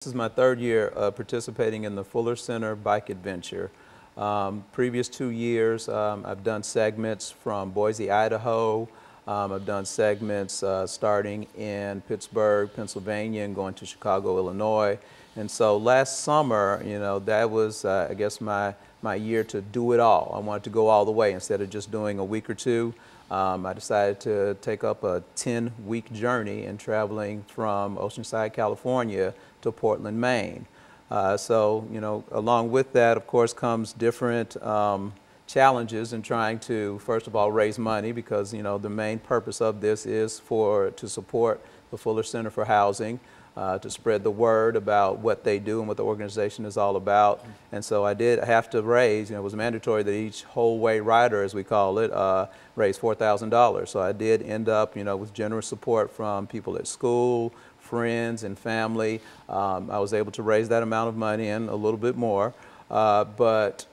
This is my third year participating in the Fuller Center Bike Adventure. Previous 2 years, I've done segments from Boise, Idaho. I've done segments starting in Pittsburgh, Pennsylvania, and going to Chicago, Illinois. And so last summer, that was, I guess, my year to do it all. I wanted to go all the way instead of just doing a week or two. I decided to take up a 10-week journey and traveling from Oceanside, California to Portland, Maine. Along with that, of course, comes different challenges in trying to, first of all, raise money, because the main purpose of this is to support the Fuller Center for Housing, to spread the word about what they do and what the organization is all about. And so I did have to raise, it was mandatory that each whole way rider, as we call it, raise $4,000. So I did end up, with generous support from people at school, friends and family. I was able to raise that amount of money and a little bit more. But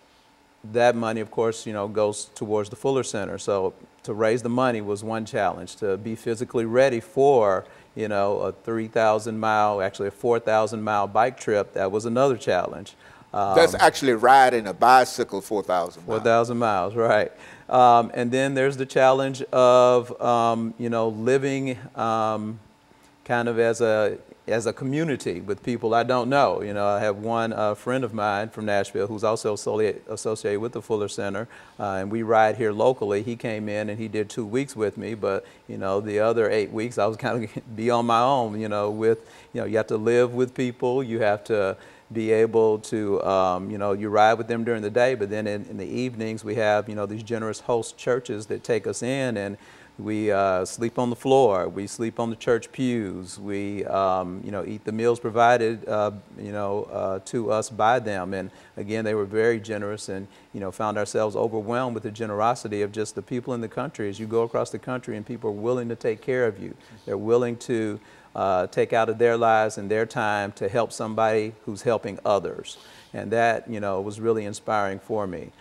that money, of course, goes towards the Fuller Center. So to raise the money was one challenge. To be physically ready for, a 3,000 mile, actually a 4,000 mile bike trip, that was another challenge. That's actually riding a bicycle 4,000 miles. 4,000 miles, right. And then there's the challenge of, living kind of as a community with people I don't know. I have one friend of mine from Nashville who's also associated with the Fuller Center, and we ride here locally. He came in and he did 2 weeks with me, but the other 8 weeks I was kind of be on my own. You have to live with people. You have to be able to, you ride with them during the day, but then in the evenings we have, these generous host churches that take us in, and we sleep on the floor. We sleep on the church pews. We, eat the meals provided, to us by them. And again, they were very generous, and found ourselves overwhelmed with the generosity of just the people in the country. As you go across the country, and people are willing to take care of you, they're willing to take out of their lives and their time to help somebody who's helping others, and that was really inspiring for me.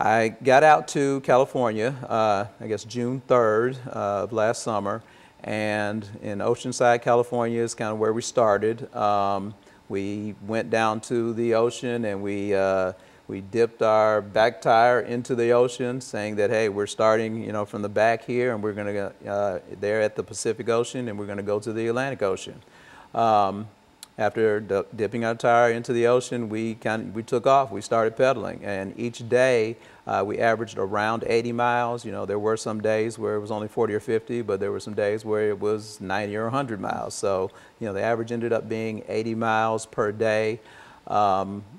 I got out to California, I guess June 3rd of last summer, and in Oceanside, California is kind of where we started. We went down to the ocean, and we dipped our back tire into the ocean, saying that, hey, we're starting from the back here, and we're going to go there at the Pacific Ocean, and we're going to go to the Atlantic Ocean. After dipping our tire into the ocean, we took off. We started pedaling, and each day we averaged around 80 miles. There were some days where it was only 40 or 50, but there were some days where it was 90 or 100 miles. So the average ended up being 80 miles per day.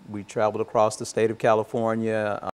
We traveled across the state of California.